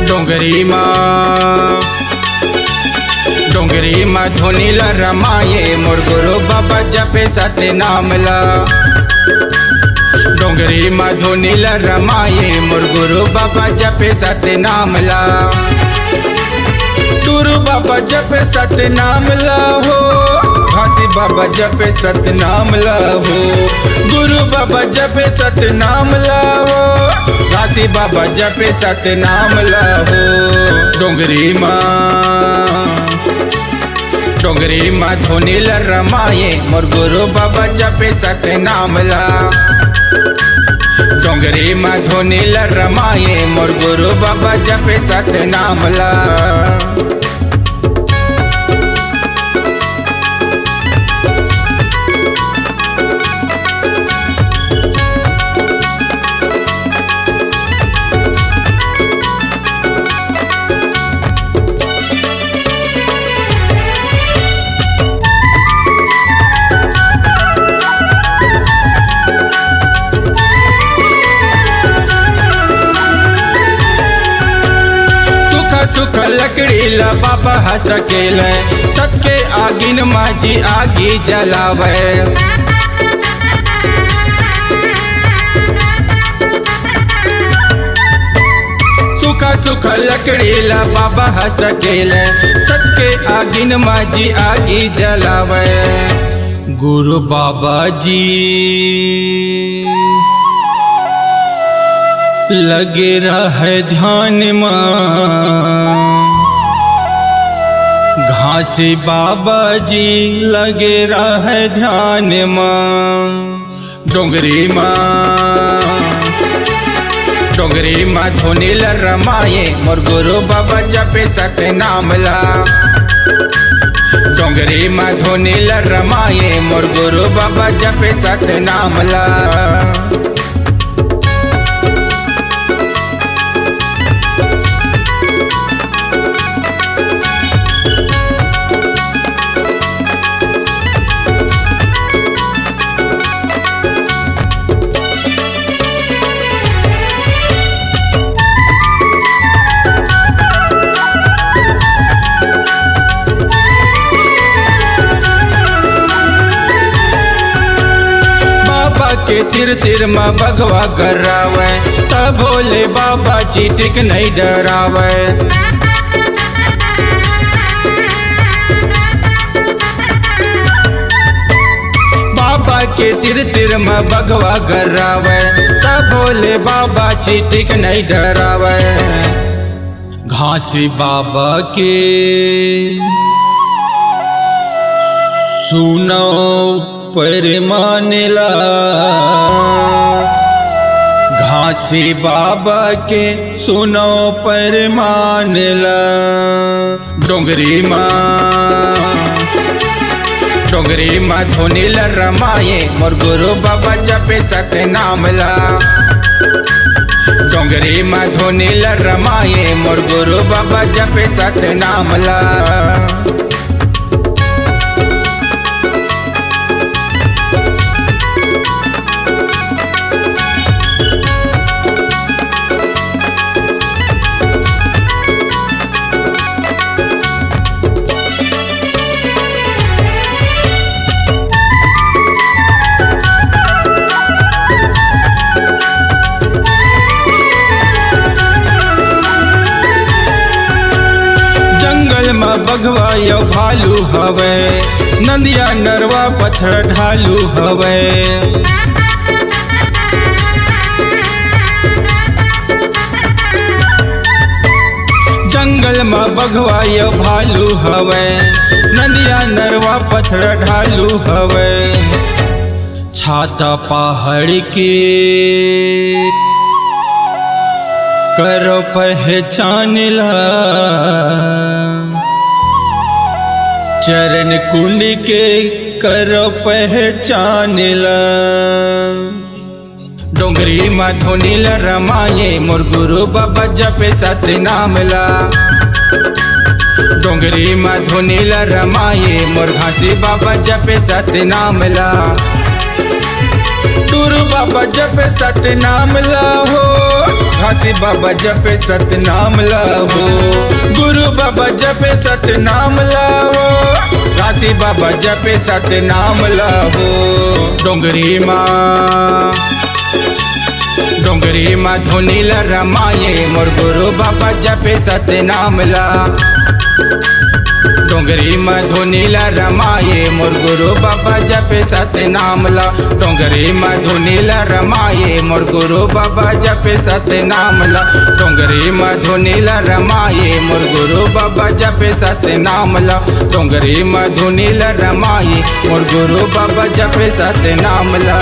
डोंगरी माँ धोनीला रमाये मोर गुरु बाबा जपे सतनामला। डोंगरी माँ धोनीला रमाये मोर गुरु बाबा जपे सतनामला। गुरु बाबा जपे सतनामला हो, घासी बाबा जपे सतनामला हो। गुरु बाबा जपे सतनामला हो, घासी बाबा जपे सतनामला हो। डोंगरी माँ धोनीला रमाये मोर गुरु बाबा जपे सतनामला। डोंगरी माँ धोनीला रमाये मोर गुरु बाबा जपे सतनामला। सुख लकड़ी ला बाबा हंस केल, सबके आगिन माजी आगी जलावे। सुख लकड़ी ला बाबा हंस केल, सबके आगिन माजी आगी जलावे। गुरु बाबा जी लगे रहे ध्यान माँ, घासी बाबा जी लगे रहे ध्यान माँ। डोंगरी माँ धोनीला रमाये मोर गुरु बाबा जपे सतनामला। डोंगरी माँ धोनीला रमाये मोर गुरु बाबा जपे सतनामला। के तिर माँ भगवा करावे, तब भोले बाबा चीटिक नहीं डरावे। बाबा के तिर माँ भगवा करावे, तब भोले बाबा चीटिक नहीं डरावे। घासी बाबा के सुनो परमानेला, घासी बाबा के सुनो परमानेला। डोंगरी माँ धोनीला रमाये मोर गुरु बाबा जपे सतनामला। डोंगरी माँ धोनीला रमाये मोर गुरु बाबा जपे सतनामला। बघवा यो भालू हवे, नंदिया नरवा पत्थर ढालू हवे। जंगल में बघवा यो भालू हवे, नंदिया नरवा पत्थर ढालू हवे। छाता पहाड़ के करो पहचानला, चरण कुंड के करो पहचानला। डोंगरी माँ धोनीला रमाये मोर गुरु बाबा जपे सतनामला। डोंगरी माँ धोनीला रमाये मोर घासी बाबा जपे सतनामला। गुरु बाबा जपे सतनामला हो, घासी बाबा जपे सतनाम लाहो, गुरु बाबा जपे सतनाम लाहो, घासी बाबा जपे सतनाम लाहो। डोंगरी माँ धुनी ला रमाये मोर गुरु बाबा जपे सतनाम ला। डोंगरी माँ धुनी ला रमाये मोर गुरु बाबा जपे सतनाम ला। डोंगरी माँ धुनी ला रमाये मोर गुरु बाबा जपे सतनाम ला। डोंगरी माँ धुनी ला रमाये मोर गुरु बाबा जपे सतनाम ला। डोंगरी माँ धुनी ला रमाये मोर गुरु बाबा जपे सतनाम ला।